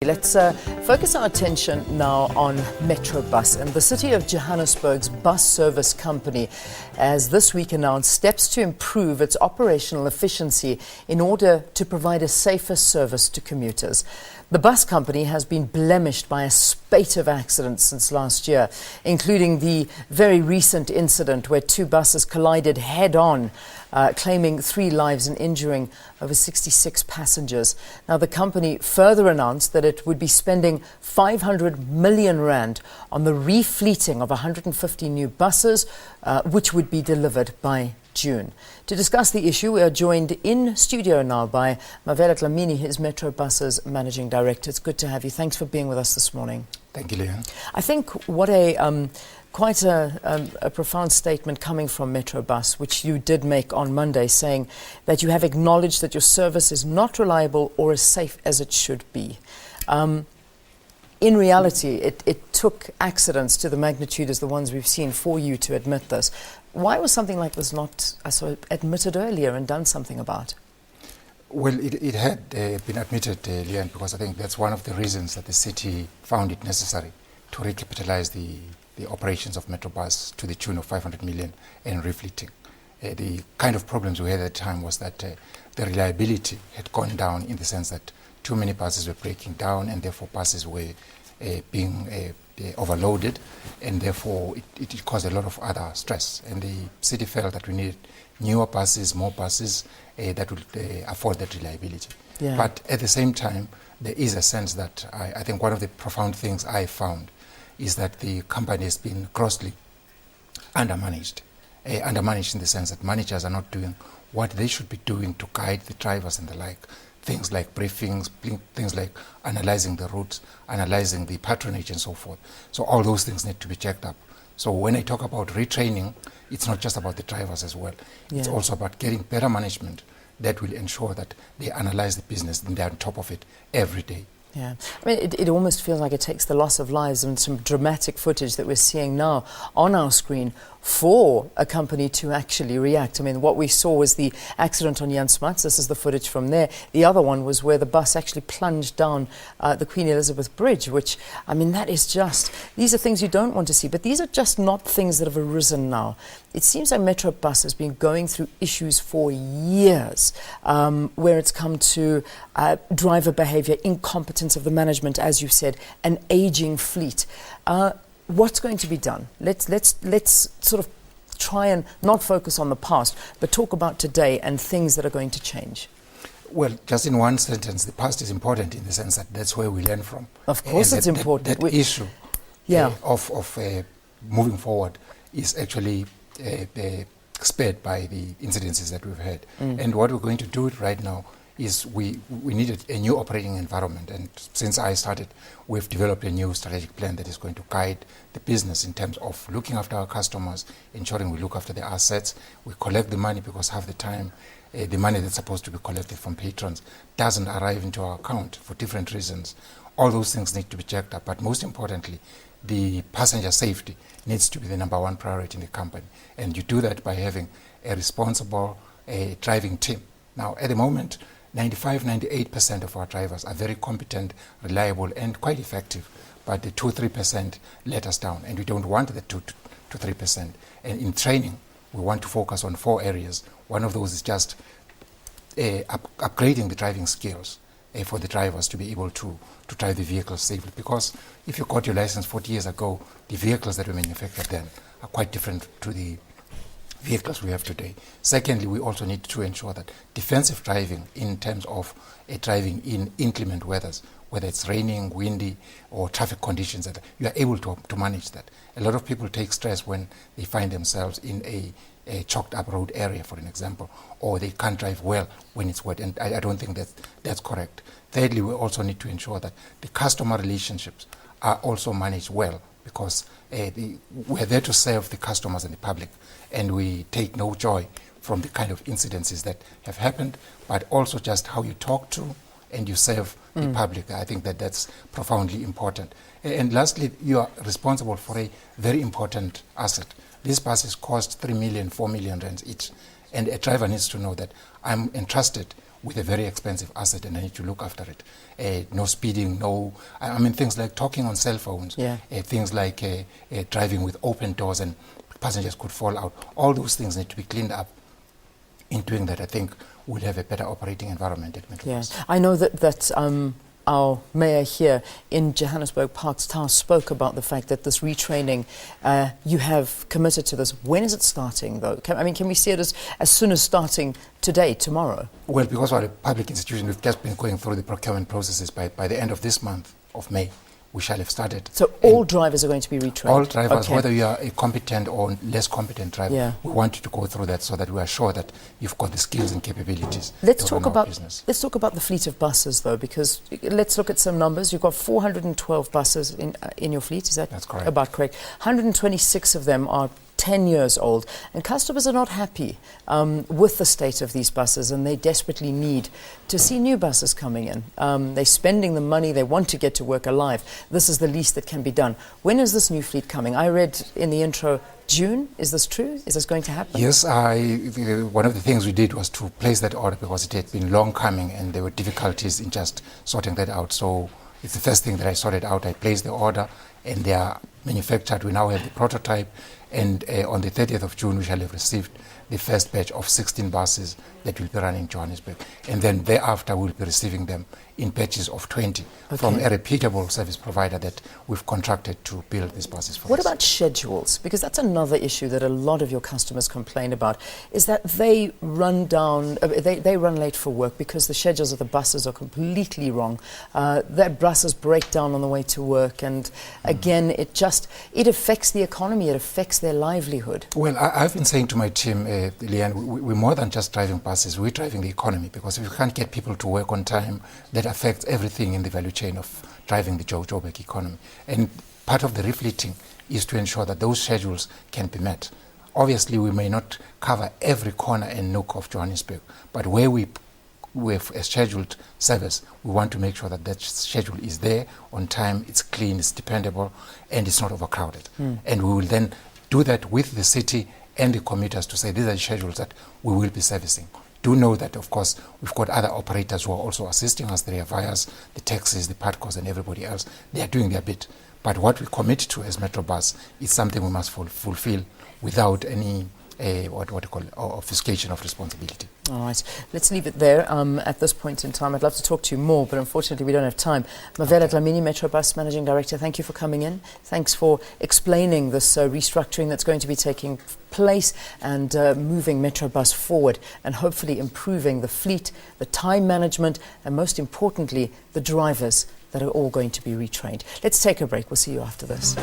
Let's focus our attention now on Metrobus, and the City of Johannesburg's bus service company has this week announced steps to improve its operational efficiency in order to provide a safer service to commuters. The bus company has been blemished by a spate of accidents since last year, including the very recent incident where two buses collided head-on, claiming 3 lives and injuring over 66 passengers. Now, the company further announced that it would be spending 500 million rand on the refleeting of 150 new buses, which would be delivered by June. To discuss the issue, we are joined in studio now by Mavela Dlamini, his Metrobus's managing director. It's good to have you. Thanks for being with us this morning. Thank you, Leon. I think what a quite a profound statement coming from Metrobus, which you did make on Monday, saying that you have acknowledged that your service is not reliable or as safe as it should be. In reality, it took accidents to the magnitude as the ones we've seen for you to admit this. Why was something like this not admitted earlier and done something about? Well, it had been admitted, Leon, because I think that's one of the reasons that the city found it necessary to recapitalize the operations of Metrobus to the tune of 500 million and refleeting. The kind of problems we had at the time was that the reliability had gone down, in the sense that too many buses were breaking down, and therefore buses were being overloaded, and therefore it caused a lot of other stress. And the city felt that we needed newer buses, more buses that would afford that reliability. Yeah. But at the same time, there is a sense that I think one of the profound things I found is that the company has been grossly undermanaged. Undermanaged in the sense that managers are not doing what they should be doing to guide the drivers and the like. Things like briefings, things like analyzing the routes, analyzing the patronage and so forth. So all those things need to be checked up. So when I talk about retraining, it's not just about the drivers as well. Yeah. It's also about getting better management that will ensure that they analyze the business and they're on top of it every day. Yeah, I mean, it almost feels like it takes the loss of lives and some dramatic footage that we're seeing now on our screen for a company to actually react. I mean, what we saw was the accident on Jan Smuts. This is the footage from there. The other one was where the bus actually plunged down the Queen Elizabeth Bridge, which, I mean, that is just, these are things you don't want to see, but these are just not things that have arisen now. It seems like Metrobus has been going through issues for years, where it's come to driver behavior, incompetence of the management, as you said, an aging fleet. What's going to be done? Let's sort of try and not focus on the past, but talk about today and things that are going to change. Well, just in one sentence, the past is important in the sense that that's where we learn from. Of course, it's important. That issue of moving forward is actually spared by the incidences that we've had. And what we're going to do right now is we needed a new operating environment, and since I started, we've developed a new strategic plan that is going to guide the business in terms of looking after our customers, ensuring we look after the assets, we collect the money, because half the time the money that's supposed to be collected from patrons doesn't arrive into our account for different reasons. All those things need to be checked up, but most importantly, the passenger safety needs to be the #1 priority in the company, and you do that by having a responsible driving team. Now, at the moment, 95-98% of our drivers are very competent, reliable, and quite effective. But the 2-3% let us down, and we don't want the 2-3%. And in training, we want to focus on 4 areas. One of those is just upgrading the driving skills for the drivers to be able to drive the vehicles safely. Because if you got your license 40 years ago, the vehicles that were manufactured then are quite different to the vehicles we have today. Secondly, we also need to ensure that defensive driving, in terms of driving in inclement weathers, whether it's raining, windy, or traffic conditions, that you are able to manage that. A lot of people take stress when they find themselves in a choked up road area, for an example, or they can't drive well when it's wet, and I don't think that's correct. Thirdly, we also need to ensure that the customer relationships are also managed well, because we're there to serve the customers and the public, and we take no joy from the kind of incidences that have happened, but also just how you talk to and you serve the public. I think that's profoundly important. And lastly, you are responsible for a very important asset. These buses cost 3 million, 4 million rands each, and a driver needs to know that I'm entrusted with a very expensive asset and I need to look after it. No speeding, I mean things like talking on cell phones, things like driving with open doors and passengers could fall out. All those things need to be cleaned up. In doing that, I think we'll have a better operating environment at Metrobus. Yeah. I know that our mayor here in Johannesburg, Parks Tower, spoke about the fact that this retraining, you have committed to this. When is it starting, though? Can we see it as soon as starting today, tomorrow? Well, because we're a public institution, we've just been going through the procurement processes. By the end of this month of May, we shall have started. So all drivers are going to be retrained? All drivers, whether you are a competent or less competent driver, we want you to go through that so that we are sure that you've got the skills and capabilities. Let's talk about the fleet of buses, though, because let's look at some numbers. You've got 412 buses in your fleet, is that That's correct. About correct? 126 of them are 10 years old, and customers are not happy with the state of these buses, and they desperately need to see new buses coming in. They're spending the money, they want to get to work alive. This is the least that can be done. When is this new fleet coming? I read in the intro, June. Is this true? Is this going to happen? Yes, one of the things we did was to place that order because it had been long coming and there were difficulties in just sorting that out. So it's the first thing that I sorted out. I placed the order and they are manufactured. We now have the prototype, and on the 30th of June we shall have received the first batch of 16 buses that will be running in Johannesburg, and then thereafter we'll be receiving them in batches of 20 from a reputable service provider that we've contracted to build these buses for us. What about schedules? Because that's another issue that a lot of your customers complain about, is that they run late for work because the schedules of the buses are completely wrong. Their buses break down on the way to work, and again, it affects the economy, it affects their livelihood. Well, I've been saying to my team, Leanne, we're more than just driving buses, we're driving the economy, because if you can't get people to work on time, that affects everything in the value chain of driving the Joburg economy. And part of the refleeting is to ensure that those schedules can be met. Obviously, we may not cover every corner and nook of Johannesburg, but where we have a scheduled service, we want to make sure that that schedule is there on time, it's clean, it's dependable, and it's not overcrowded. And we will then do that with the city and the commuters to say these are the schedules that we will be servicing. Do know that, of course, we've got other operators who are also assisting us. There are vows, the taxis, the Patcos, and everybody else. They are doing their bit. But what we commit to as Metrobus is something we must fulfill without any obfuscation of responsibility. All right, let's leave it there at this point in time. I'd love to talk to you more, but unfortunately we don't have time. Mavela Dlamini, Metrobus Managing Director, thank you for coming in. Thanks for explaining this restructuring that's going to be taking place and moving Metrobus forward and hopefully improving the fleet, the time management, and most importantly, the drivers that are all going to be retrained. Let's take a break. We'll see you after this.